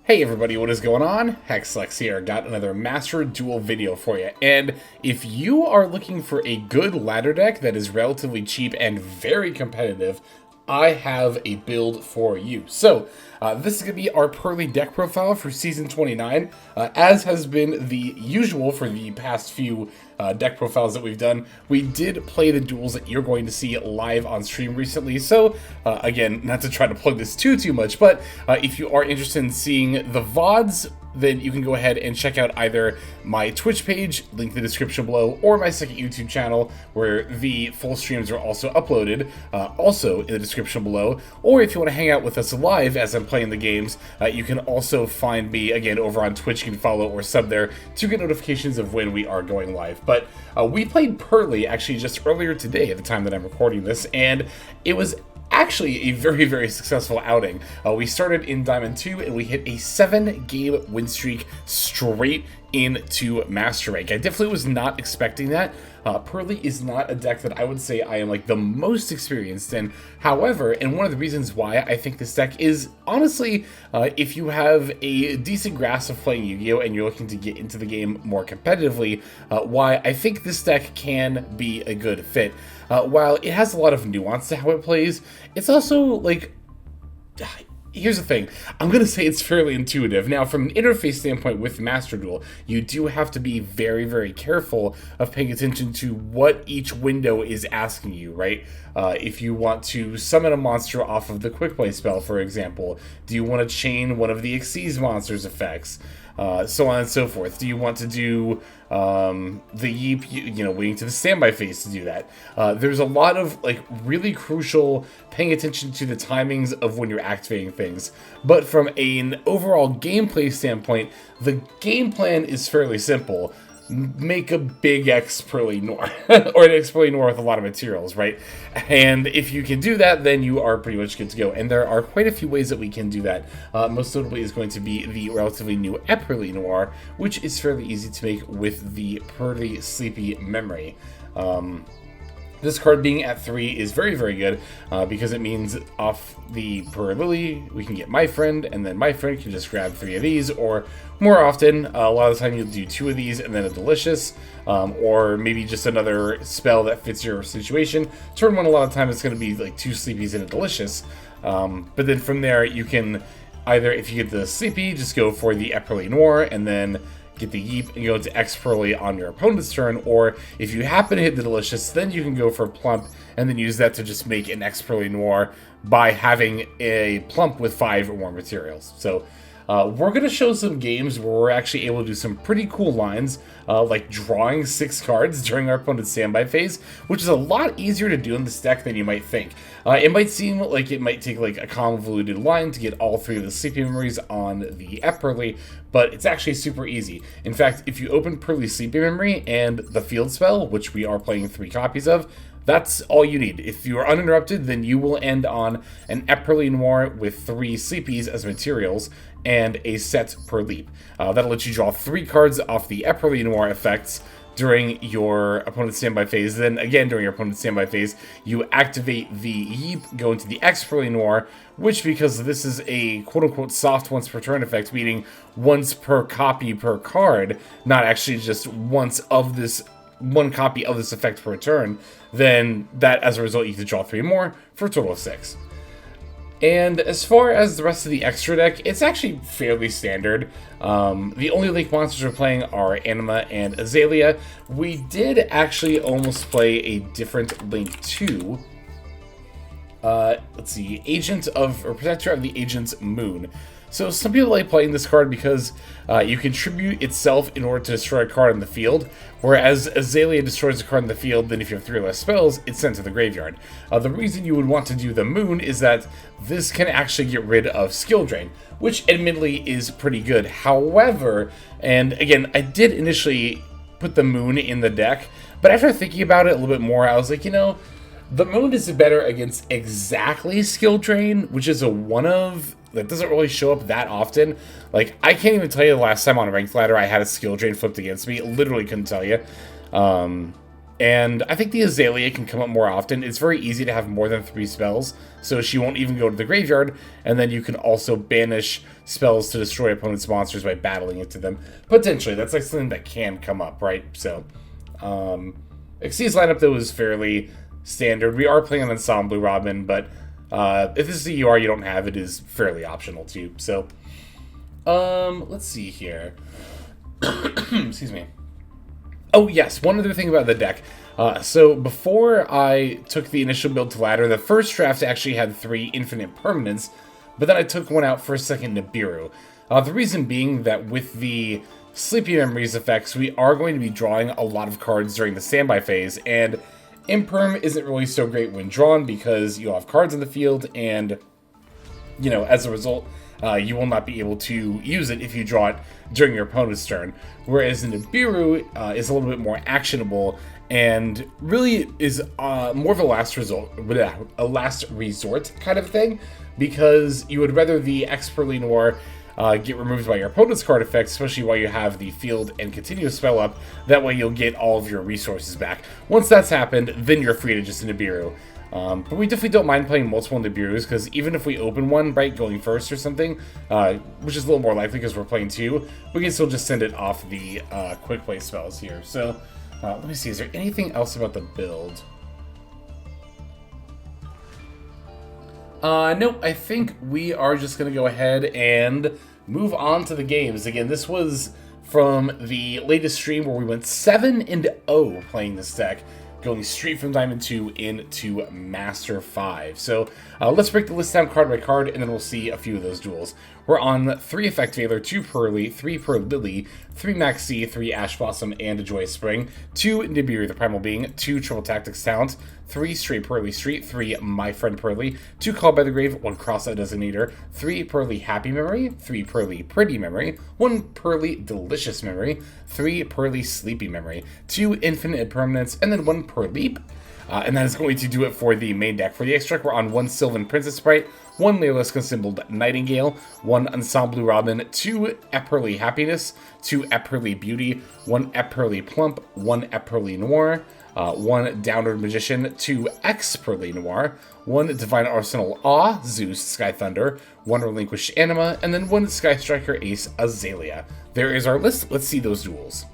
Hey everybody, what is going on? Hexlex here, got another Master Duel video for you. And if you are looking for a good ladder deck that is relatively cheap and very competitive, I have a build for you. So, this is going to be our Purrely deck profile for Season 29. As has been the usual for the past few deck profiles that we've done, we did play the duels that you're going to see live on stream recently. So, again, not to try to plug this too much, but if you are interested in seeing the VODs, then you can go ahead and check out either my Twitch page, link in the description below, or my second YouTube channel, where the full streams are also uploaded, also in the description below. Or if you want to hang out with us live as I'm playing the games, you can also find me, again, over on Twitch. You can follow or sub there to get notifications of when we are going live. But we played Purrely actually just earlier today at the time that I'm recording this, and it was actually a very successful outing. We started in Diamond 2 and we hit a 7-game win streak straight into Master Rank. I definitely was not expecting that. Purrely is not a deck that I would say I am like the most experienced in. However, and one of the reasons why I think this deck is honestly, if you have a decent grasp of playing Yu-Gi-Oh! And you're looking to get into the game more competitively, why I think this deck can be a good fit. While it has a lot of nuance to how it plays, it's also like, here's the thing, I'm going to say it's fairly intuitive. Now, from an interface standpoint with Master Duel, you do have to be very careful of paying attention to what each window is asking you, right? If you want to summon a monster off of the Quick Play spell, for example, do you want to chain one of the Exceeds monster's effects? So on and so forth. Do you want to do the Yeep, waiting to the standby phase to do that? There's a lot of like really crucial paying attention to the timings of when you're activating things. But from an overall gameplay standpoint, the game plan is fairly simple. Make a big X Purrely Noir, or an X Purrely Noir with a lot of materials, right? And if you can do that, then you are pretty much good to go. And there are quite a few ways that we can do that. Most notably is going to be the relatively new Purrely Noir, which is fairly easy to make with the Purrely Sleepy Memory. This card being at 3 is very good, because it means off the Purrely, we can get My Friend, and then My Friend can just grab 3 of these, or more often, a lot of the time you'll do 2 of these and then a Delicious, or maybe just another spell that fits your situation. Turn 1, a lot of times it's going to be like 2 Sleepies and a Delicious, but then from there you can either, if you get the Sleepy, just go for the Purrely Noir, and then get the Yeep and go to X Purrely on your opponent's turn, or if you happen to hit the Delicious, then you can go for Plump and then use that to just make an X Purrely Noir by having a Plump with 5 or more materials. So we're going to show some games where we're actually able to do some pretty cool lines, like drawing 6 cards during our opponent's standby phase, which is a lot easier to do in this deck than you might think. It might seem like it might take like a convoluted line to get all 3 of the Sleepy Memories on the Purrely, but it's actually super easy. In fact, if you open Purrely Sleepy Memory and the Field Spell, which we are playing 3 copies of, that's all you need. If you are uninterrupted, then you will end on an Purrely Noir with 3 Sleepies as materials and a set per leap. That'll let you draw 3 cards off the Purrely Noir effects during your opponent's standby phase. Then again, during your opponent's standby phase, you activate the Yeep, go into the X Purrely Noir, which, because this is a quote-unquote soft once per turn effect, meaning once per copy per card, not actually just once of this one copy of this effect per turn, then that, as a result, you can draw 3 more for a total of 6. And as far as the rest of the extra deck, it's actually fairly standard. The only Link monsters we're playing are Anima and Azalea. We did actually almost play a different Link too. Let's see, Protector of the Agent's Moon. So some people like playing this card because you contribute itself in order to destroy a card in the field, whereas Azalea destroys a card in the field, then if you have 3 less spells, it's sent to the graveyard. The reason you would want to do the Moon is that this can actually get rid of skill drain, which admittedly is pretty good. However, and again, I did initially put the Moon in the deck, but after thinking about it a little bit more, I was like, the Moon is better against exactly skill drain, which is a one-of that doesn't really show up that often. Like, I can't even tell you the last time on a ranked ladder I had a skill drain flipped against me. Literally couldn't tell you. And I think the Azalea can come up more often. It's very easy to have more than 3 spells, so she won't even go to the graveyard, and then you can also banish spells to destroy opponent's monsters by battling into them. Potentially, that's like something that can come up, right? So, Xyz's lineup, though, is fairly standard. We are playing an Ensemble Robin, but if this is a UR you don't have, it is fairly optional too. So, let's see here. Excuse me. Oh, yes, one other thing about the deck. So before I took the initial build to ladder, the first draft actually had 3 infinite permanents, but then I took one out for a second Nibiru. The reason being that with the Sleepy Memories effects, we are going to be drawing a lot of cards during the standby phase, and Imperm isn't really so great when drawn because you'll have cards in the field, and, you know, as a result, you will not be able to use it if you draw it during your opponent's turn. Whereas the Nibiru is a little bit more actionable and really is more of a last resort kind of thing, because you would rather the Purrely Noir get removed by your opponent's card effects, especially while you have the field and continuous spell up. That way you'll get all of your resources back. Once that's happened, then you're free to just Nibiru. But we definitely don't mind playing multiple Nibirus, because even if we open one, right, going first or something, which is a little more likely because we're playing 2, we can still just send it off the quick play spells here. So, let me see, is there anything else about the build? Nope, I think we are just going to go ahead and move on to the games. Again, this was from the latest stream where we went 7-0 playing this deck, going straight from Diamond 2 into Master 5. So let's break the list down card by card, and then we'll see a few of those duels. We're on 3 Effect Veiler, 2 Purrely, 3 Purrely, 3 Maxi, 3 Ash Blossom, and a Joyous Spring, 2 Nibiru, the Primal Being, 2 Triple Tactics Talent, 3 Straight Purrely Street, 3 My Friend Purrely, 2 Called by the Grave, 1 Crossout Designator, 3 Purrely Happy Memory, 3 Purrely Pretty Memory, 1 Purrely Delicious Memory, 3 Purrely Sleepy Memory, 2 Infinite Permanents, and then 1 Purrleap. And that is going to do it for the main deck. For the extract, we're on 1 Sylvan Princess Sprite, 1 Layla's Symboled Nightingale, 1 Ensemble Robin, 2 Purrely Happiness, 2 Purrely Beauty, 1 Purrely Plump, 1 Purrely Noir, 1 Downward Magician, 2 Purrely Noir, 1 Divine Arsenal Awe, Zeus, Sky Thunder, 1 Relinquished Anima, and then 1 Sky Striker Ace, Azalea. There is our list. Let's see those duels.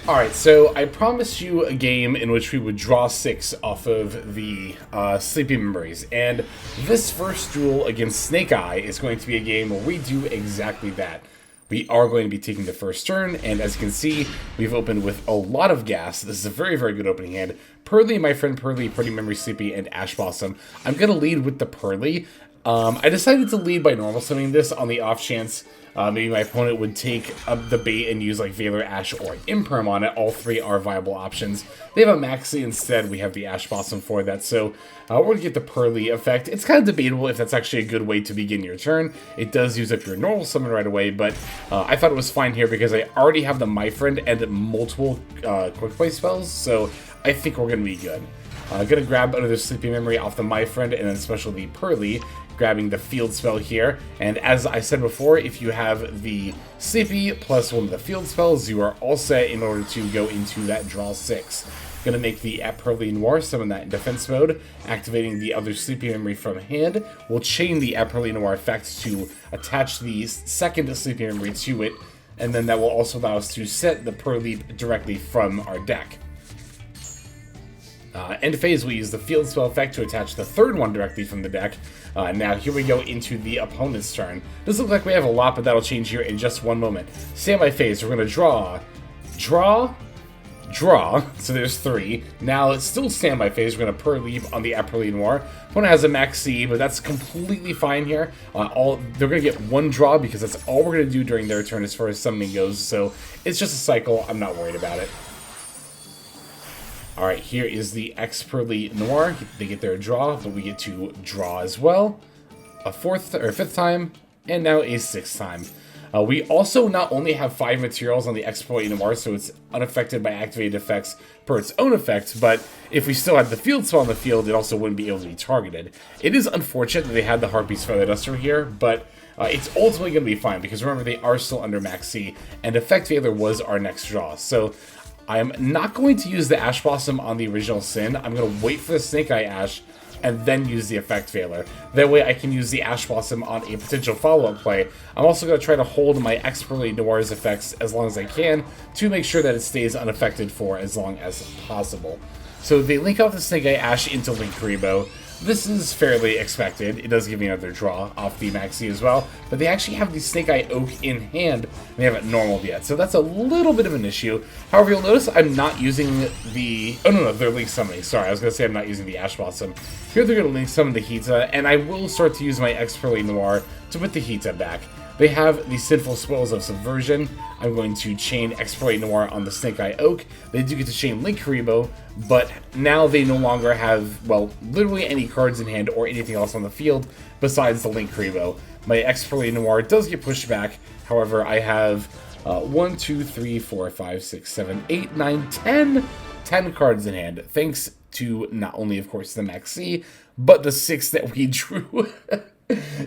Alright, so I promised you a game in which we would draw 6 off of the Sleepy Memories, and this first duel against Snake Eye is going to be a game where we do exactly that. We are going to be taking the first turn, and as you can see, we've opened with a lot of gas. This is a very, very good opening hand. Purrely, My Friend Purrely, Pretty Memory Sleepy, and Ash Blossom. I'm going to lead with the Purrely. I decided to lead by normal summoning this on the off chance maybe my opponent would take the bait and use like Veiler, Ash, or Imperm on it. All 3 are viable options. They have a Maxi instead. We have the Ash Blossom for that. So we're going to get the Purrely effect. It's kind of debatable if that's actually a good way to begin your turn. It does use up your normal summon right away, but I thought it was fine here because I already have the My Friend and multiple quick play spells. So I think we're going to be good. I'm going to grab another Sleepy Memory off the My Friend and then special the Purrely, grabbing the field spell here. And as I said before, if you have the Sleepy plus 1 of the field spells, you are all set in order to go into that draw 6. Going to make the Purrely Noir, summon that in defense mode, activating the other Sleepy Memory from hand. We'll chain the Purrely Noir effect to attach the second Sleepy Memory to it, and then that will also allow us to set the Purrleap directly from our deck. End phase, we'll use the field spell effect to attach the third one directly from the deck. Now, here we go into the opponent's turn. Doesn't look like we have a lot, but that'll change here in just one moment. Standby phase, we're going to draw, so there's 3. Now, it's still standby phase, we're going to Purrleap on the Purrely Noir. Opponent has a Maxi, but that's completely fine here. They're going to get 1 draw because that's all we're going to do during their turn as far as summoning goes, so it's just a cycle. I'm not worried about it. Alright, here is the Purrely Noir. They get their draw, but we get to draw as well. A 5th time, and now a 6th time. We also not only have 5 materials on the Purrely Noir, so it's unaffected by activated effects per its own effect, but if we still had the field spell on the field, it also wouldn't be able to be targeted. It is unfortunate that they had the Harpy's Feather Duster here, but it's ultimately going to be fine, because remember, they are still under Maxi, and Effect Veiler was our next draw. So I am not going to use the Ash Blossom on the original Sin. I'm going to wait for the Snake Eye Ash and then use the Effect Veiler. That way I can use the Ash Blossom on a potential follow-up play. I'm also going to try to hold my Purrely Noir's effects as long as I can to make sure that it stays unaffected for as long as possible. So they link out the Snake Eye Ash into Linkuriboh. This is fairly expected. It does give me another draw off the Maxi as well, but they actually have the Snake Eye Oak in hand, and they haven't normaled yet, so that's a little bit of an issue. However, you'll notice I'm not using the... Oh, no, they're Link Summoning. Sorry, I was going to say I'm not using the Ash Blossom. Here they're going to Link Summon the Hita, and I will start to use my Purrely Noir to put the Hita back. They have the Sinful Spoils of Subversion. I'm going to chain Purrely Noir on the Snake Eye Oak. They do get to chain Linkuriboh, but now they no longer have, well, literally any cards in hand or anything else on the field besides the Linkuriboh. My Purrely Noir does get pushed back. However, I have 1, 2, 3, 4, 5, 6, 7, 8, 9, 10 cards in hand, thanks to not only, of course, the Maxi, but the 6 that we drew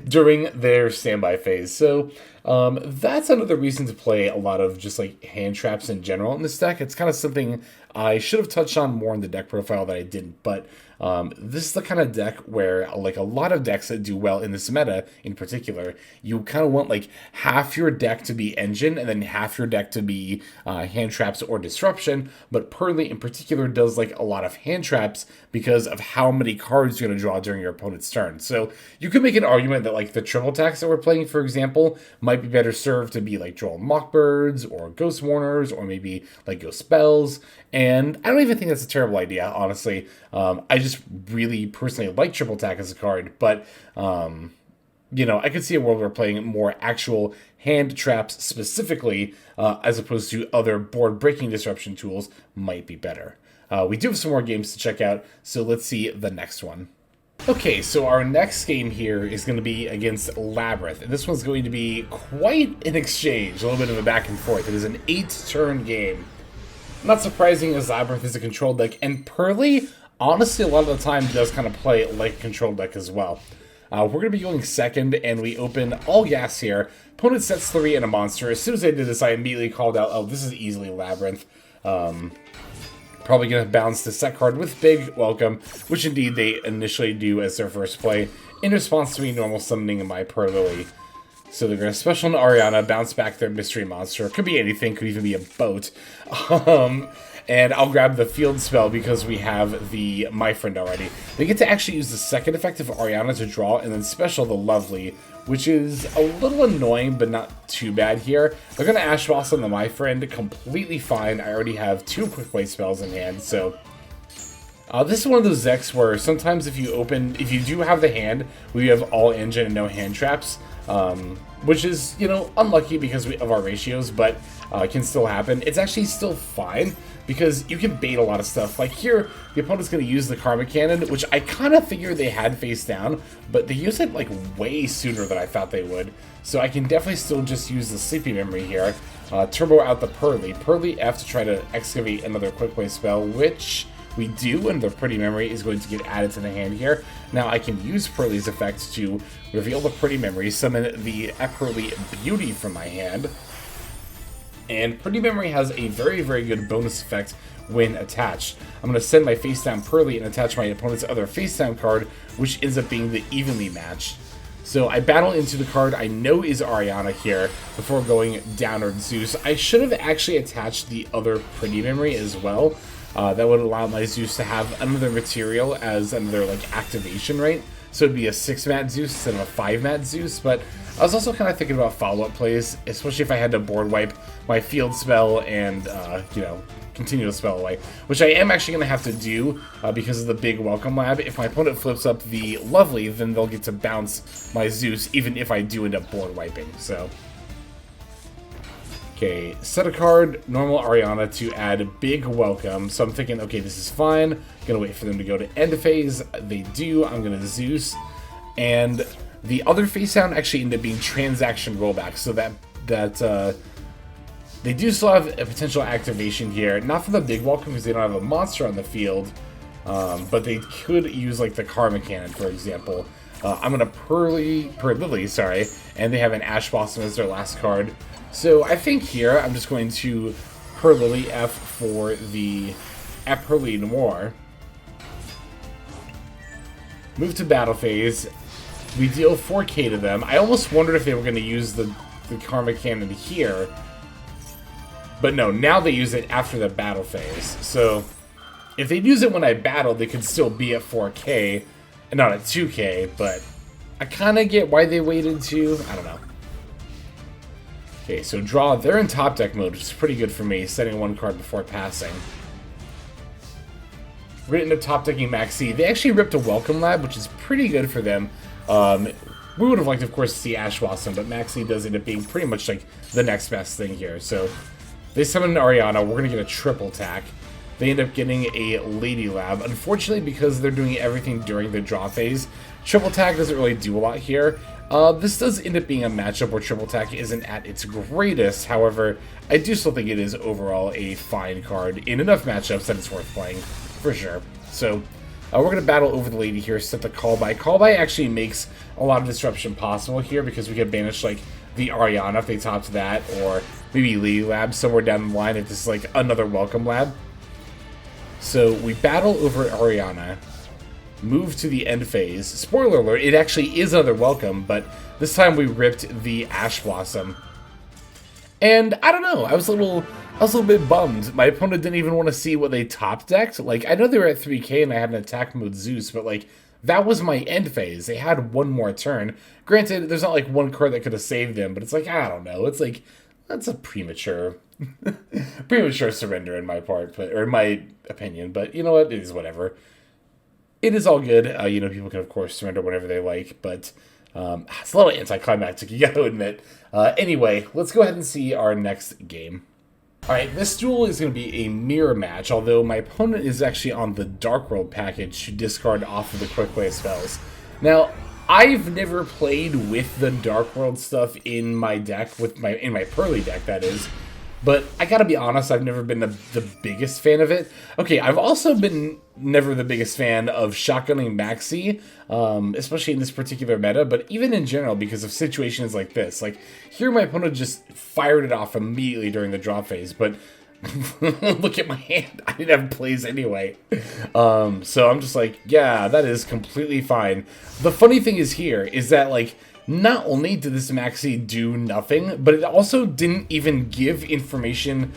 during their standby phase. So that's another reason to play a lot of just like hand traps in general in this deck. It's kind of something I should have touched on more in the deck profile that I didn't, but this is the kind of deck where, like a lot of decks that do well in this meta in particular, you kind of want like half your deck to be engine and then half your deck to be hand traps or disruption. But Purrely in particular does like a lot of hand traps because of how many cards you're going to draw during your opponent's turn. So you could make an argument that like the triple attacks that we're playing, for example, might be better served to be like draw Mockbirds or Ghost Warners or maybe like Ghost Spells. And I don't even think that's a terrible idea, honestly. I just really personally like triple attack as a card, but you know, I could see a world where playing more actual hand traps specifically, as opposed to other board breaking disruption tools might be better. We do have some more games to check out, so let's see the next one. Okay, so our next game here is going to be against Labyrinth, and this one's going to be quite an exchange, a little bit of a back and forth. It is an 8-turn game. Not surprising, as Labyrinth is a control deck, and Purrely, honestly, a lot of the time does kind of play like a control deck as well. We're going to be going second, and we open all gas here. Opponent sets 3 and a monster. As soon as I did this, I immediately called out, oh, this is easily Labyrinth. Probably going to bounce the set card with Big Welcome, which indeed they initially do as their first play, in response to me normal summoning my Purrely. So they're going to special into Ariana, bounce back their mystery monster. Could be anything, could even be a boat. And I'll grab the field spell because we have the My Friend already. They get to actually use the second effect of Ariana to draw, and then special the Lovely, which is a little annoying, but not too bad here. They're going to Ash Blossom the My Friend, completely fine. I already have 2 quick play spells in hand, so... this is one of those decks where sometimes if you do have the hand, we have all engine and no hand traps, which is, you know, unlucky because of our ratios, but can still happen. It's actually still fine because you can bait a lot of stuff. Like here, the opponent's going to use the Karma Cannon, which I kind of figured they had face down, but they use it like way sooner than I thought they would. So I can definitely still just use the Sleepy Memory here. Turbo out the Purrely. Purrely F to try to excavate another quick play spell, which we do, and the Pretty Memory is going to get added to the hand here. Now I can use Purrely's effect to reveal the Pretty Memory, summon the Purrely Beauty from my hand. And Pretty Memory has a very, very good bonus effect when attached. I'm going to send my face down Purrely and attach my opponent's other face down card, which ends up being the evenly matched. So I battle into the card I know is Ariana here before going downward Zeus. I should have actually attached the other Pretty Memory as well. That would allow my Zeus to have another material as another like activation, right? So it'd be a 6-mat Zeus instead of a 5-mat Zeus, but I was also kind of thinking about follow-up plays, especially if I had to board wipe my field spell and, you know, continue to spell away, which I am actually going to have to do because of the Big Welcome Lab. If my opponent flips up the Lovely, then they'll get to bounce my Zeus, even if I do end up board wiping, so... Okay, set a card, normal Ariana to add Big Welcome. So I'm thinking, okay, this is fine. Gonna wait for them to go to end phase. They do. I'm gonna Zeus. And the other face down actually ended up being transaction rollback. So that they do still have a potential activation here. Not for the Big Welcome because they don't have a monster on the field. But they could use like the Karma Cannon, for example. I'm gonna Purrely, sorry, and they have an Ash Blossom as their last card. So I think here I'm just going to Purrely F for the Purrely Noir. Move to battle phase. We deal 4k to them. I almost wondered if they were going to use the Karma Cannon here. But no, now they use it after the battle phase. So, if they'd use it when I battled, they could still be at 4k, and not at 2k, but I kind of get why they waited to. I don't know. Okay, so draw. They're in top deck mode, which is pretty good for me, setting one card before passing. We're going to end up top decking Maxi. They actually ripped a Welcome Lab, which is pretty good for them. We would have liked, of course, to see Ash Blossom, but Maxi does end up being pretty much like the next best thing here. So they summon an Ariana. We're going to get a triple attack. They end up getting a Lady Lab. Unfortunately, because they're doing everything during the draw phase, triple attack doesn't really do a lot here. This does end up being a matchup where triple attack isn't at its greatest. However, I do still think it is overall a fine card in enough matchups that it's worth playing, for sure. So we're going to battle over the Lady here, set the Call By. Call By actually makes a lot of disruption possible here because we can banish like the Ariana if they top to that, or maybe Lady Lab somewhere down the line if this is like another Welcome Lab. So we battle over Ariana, move to the end phase. Spoiler alert, it actually is another Welcome, but this time we ripped the Ash Blossom. And I don't know, I was a little bit bummed. My opponent didn't even want to see what they top decked. Like, I know they were at 3k and I had an attack mode Zeus, but like, that was my end phase. They had one more turn. Granted, there's not like one card that could have saved them, but it's like, I don't know. It's like, that's a premature surrender in my part, or in my opinion. But you know what? It is whatever. It is all good. You know, people can of course surrender whenever they like, but it's a little anticlimactic, you gotta admit. Anyway, let's go ahead and see our next game. Alright, this duel is going to be a mirror match, although my opponent is actually on the Dark World package to discard off of the Quick Way spells. Now, I've never played with the Dark World stuff in my deck, in my Purrely deck, that is. But I gotta be honest, I've never been the biggest fan of it. Okay, I've also been never the biggest fan of shotgunning Maxi, especially in this particular meta, but even in general because of situations like this. Like, here my opponent just fired it off immediately during the draw phase, but look at my hand. I didn't have plays anyway. So I'm just like, yeah, that is completely fine. The funny thing is here is that, like, not only did this Maxi do nothing, but it also didn't even give information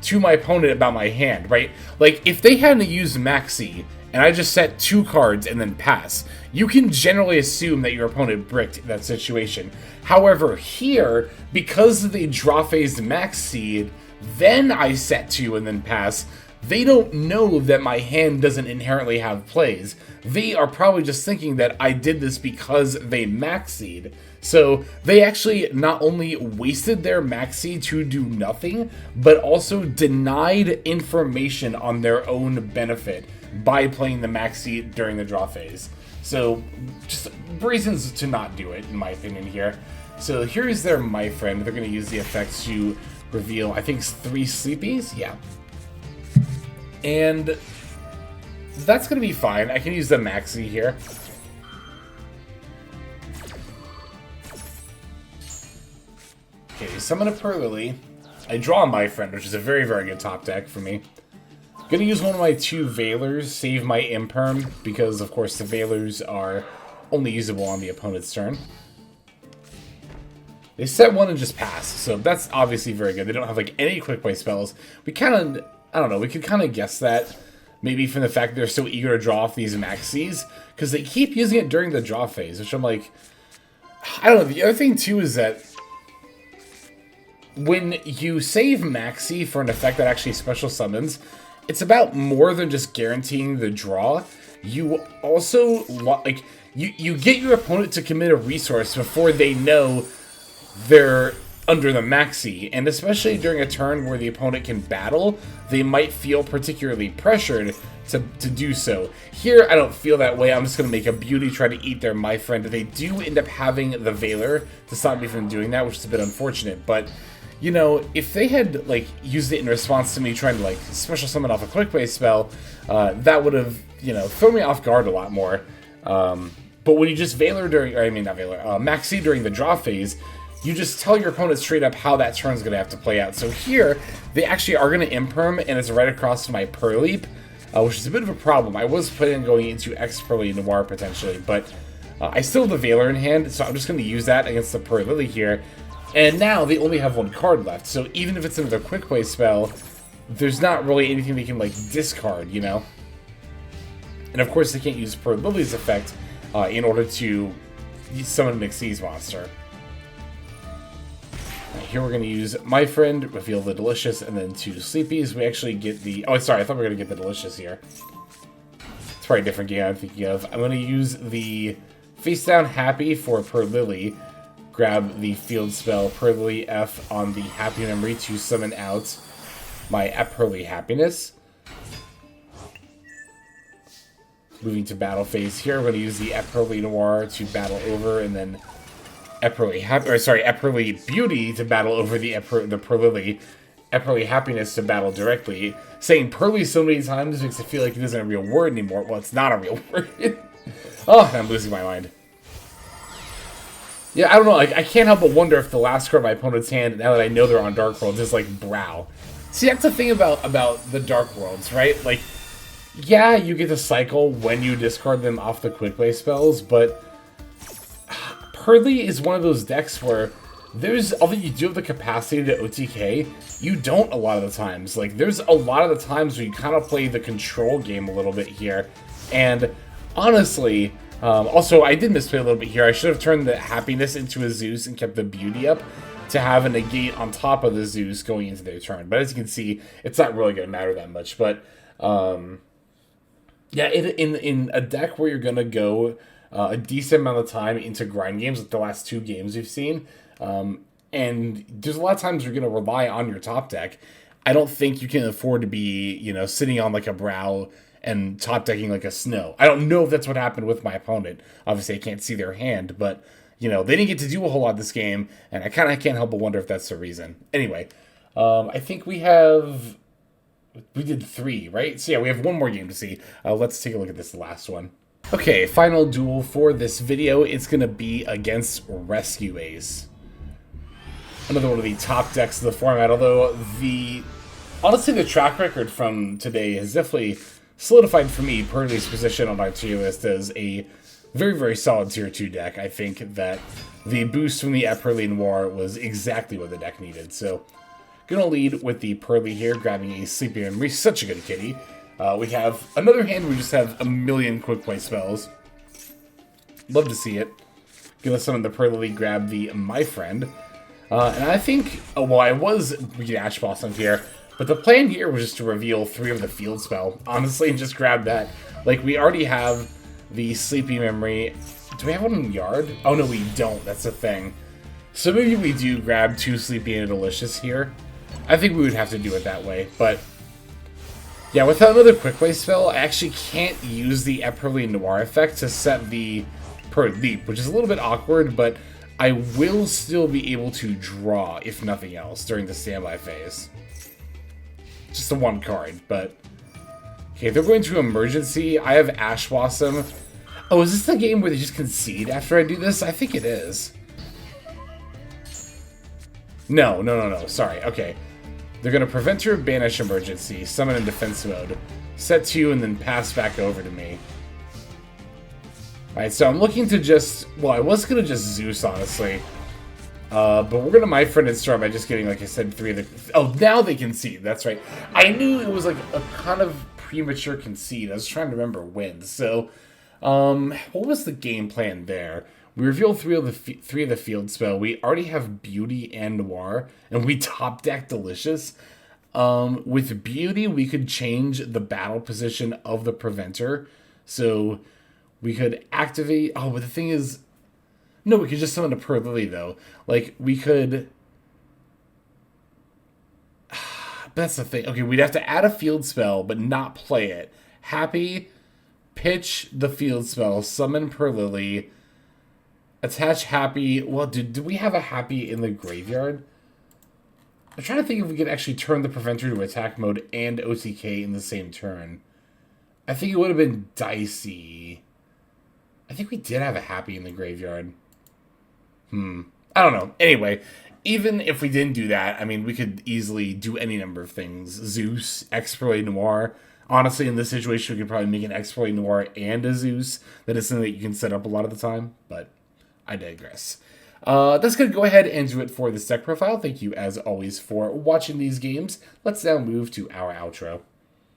to my opponent about my hand, right? Like, if they hadn't used Maxi, and I just set 2 cards and then pass, you can generally assume that your opponent bricked that situation. However, here, because they draw phased Maxi, then I set 2 and then pass, they don't know that my hand doesn't inherently have plays. They are probably just thinking that I did this because they Maxied. So they actually not only wasted their Maxi to do nothing, but also denied information on their own benefit by playing the Maxi during the draw phase. So just reasons to not do it, in my opinion here. So here's their My Friend. They're going to use the effects to reveal, I think, 3 Sleepies? Yeah. And that's going to be fine. I can use the Maxi here. Okay, summon a Purrely. I draw My Friend, which is a very, very good top deck for me. Gonna use one of my 2 Veilers, save my Imperm, because of course the Veilers are only usable on the opponent's turn. They set 1 and just pass, so that's obviously very good. They don't have like any quick play spells. We kind of, I don't know, we could kind of guess that. Maybe from the fact that they're so eager to draw off these Maxis, because they keep using it during the draw phase, which I'm like, I don't know. The other thing too is that when you save Maxi for an effect that actually special summons, it's about more than just guaranteeing the draw. You also, like, you get your opponent to commit a resource before they know they're under the Maxi, and especially during a turn where the opponent can battle, they might feel particularly pressured to do so. Here, I don't feel that way. I'm just going to make a beauty, try to eat their My Friend. They do end up having the Veiler to stop me from doing that, which is a bit unfortunate, but you know, if they had, like, used it in response to me trying to, like, special summon off a quick play spell, that would have, you know, thrown me off guard a lot more. But when you just Veiler during, or I mean, not Veiler, Maxi during the draw phase, you just tell your opponent straight up how that turn's going to have to play out. So here, they actually are going to imperm, and it's right across my Purrely, which is a bit of a problem. I was planning on going into X-Purrely Noir potentially, but I still have the Veiler in hand, so I'm just going to use that against the Purrely here. And now they only have one card left, so even if it's another quick play spell, there's not really anything they can, like, discard, you know? And of course they can't use Purrely's effect in order to summon an Xyz monster. Here we're going to use My Friend, reveal the Delicious, and then 2 Sleepies. We actually get the... Oh, sorry, I thought we were going to get the Delicious here. It's probably a different game I'm thinking of. I'm going to use the Face Down Happy for Purrely. Grab the field spell Purrely F on the Happy Memory to summon out my Purrely Happiness. Moving to battle phase here, we're going to use the Purrely Noir to battle over, and then Purrely Beauty to battle over the Purrely. Purrely Happiness to battle directly. Saying Purrely so many times makes it feel like it isn't a real word anymore. Well, it's not a real word. Oh, I'm losing my mind. Yeah, I don't know. Like, I can't help but wonder if the last card of my opponent's hand, now that I know they're on Dark Worlds, is like Brow. See, that's the thing about the Dark Worlds, right? Like, yeah, you get to cycle when you discard them off the quick play spells, but Purrely is one of those decks where although you do have the capacity to OTK, you don't a lot of the times. Like, there's a lot of the times where you kind of play the control game a little bit here, and honestly, also, I did misplay a little bit here. I should have turned the Happiness into a Zeus and kept the Beauty up to have a negate on top of the Zeus going into their turn. But as you can see, it's not really going to matter that much. But, yeah, in a deck where you're going to go a decent amount of time into grind games, like the last 2 games we've seen, and there's a lot of times you're going to rely on your top deck, I don't think you can afford to be, you know, sitting on like a Brow and top decking like a Snow. I don't know if that's what happened with my opponent. Obviously, I can't see their hand, but, you know, they didn't get to do a whole lot this game, and I kind of can't help but wonder if that's the reason. Anyway, I think we did 3, right? So yeah, we have one more game to see. Let's take a look at this last one. Okay, final duel for this video. It's going to be against Rescue Ace. Another one of the top decks of the format, although honestly, the track record from today has definitely solidified for me Purrely's position on my tier list as a very, very solid tier 2 deck. I think that the boost from the Purrely Noir was exactly what the deck needed. So, gonna lead with the Purrely here, grabbing a Sleepy Memory, such a good kitty. We have another hand where we just have a million quick play spells. Love to see it. Gonna summon the Purrely, grab the My Friend. And I think, well, I was Ash Blossom here, but the plan here was just to reveal 3 of the field spell, honestly, and just grab that. Like, we already have the Sleepy Memory. Do we have one in the yard? Oh, no, we don't. That's the thing. So maybe we do grab 2 Sleepy and a Delicious here. I think we would have to do it that way, but yeah, without another quick play spell, I actually can't use the Purrely Noir effect to set the Purrely, which is a little bit awkward, but I will still be able to draw, if nothing else, during the standby phase. Just the 1 card, but okay, they're going to Emergency. I have Ash Blossom. Oh, is this the game where they just concede after I do this? I think it is. No. Sorry. Okay. They're going to prevent your Banish Emergency, summon in defense mode, set 2, and then pass back over to me. Alright, so I'm looking to just... Well, I was going to just Zeus, honestly. But we're going to My Friend and start by just getting, like I said, 3 of the... Oh, now they concede. That's right. I knew it was like a kind of premature concede. I was trying to remember when. So, what was the game plan there? We reveal 3 of the field spell. We already have Beauty and Noir, and we top deck Delicious. With Beauty, we could change the battle position of the Preventer. So we could activate... Oh, but the thing is... No, we could just summon a Purrely, though. Like, we could... That's the thing. Okay, we'd have to add a field spell, but not play it. Happy, pitch the field spell, summon Purrely, attach Happy. Well, do we have a Happy in the graveyard? I'm trying to think if we could actually turn the Preventer to attack mode and OTK in the same turn. I think it would have been dicey. I think we did have a Happy in the graveyard. I don't know. Anyway, even if we didn't do that, I mean, we could easily do any number of things. Zeus, Exploit Noir. Honestly, in this situation, we could probably make an Exploit Noir and a Zeus. That is something that you can set up a lot of the time, but I digress. That's going to go ahead and do it for this deck profile. Thank you, as always, for watching these games. Let's now move to our outro.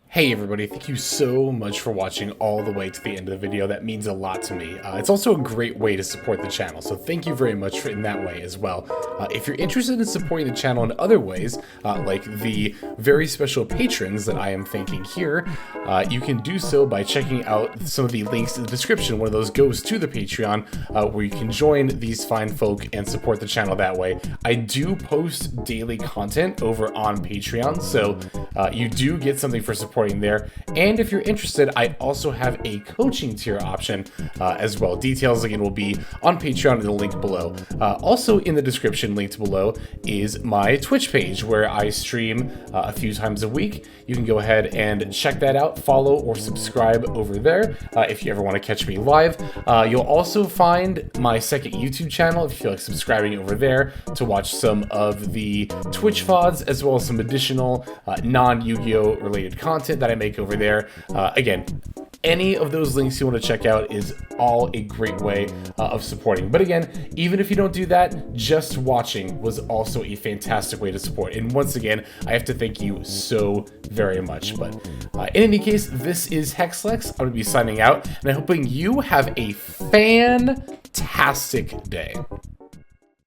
Hey everybody, thank you so much for watching all the way to the end of the video. That means a lot to me. It's also a great way to support the channel, so thank you very much in that way as well. If you're interested in supporting the channel in other ways, like the very special patrons that I am thanking here, you can do so by checking out some of the links in the description. One of those goes to the Patreon, where you can join these fine folk and support the channel that way. I do post daily content over on Patreon, so you do get something for supporting there. And if you're interested, I also have a coaching tier option as well. Details again will be on Patreon in the link below. Also in the description linked below is my Twitch page where I stream a few times a week. You can go ahead and check that out, follow or subscribe over there if you ever want to catch me live. You'll also find my second YouTube channel if you feel like subscribing over there to watch some of the Twitch VODs as well as some additional non-Yu-Gi-Oh related content that I make over there. Again, any of those links you want to check out is all a great way of supporting. But again, even if you don't do that, just watching was also a fantastic way to support. And once again, I have to thank you so very much. But in any case, this is Hexlex. I'm going to be signing out, and I'm hoping you have a fantastic day.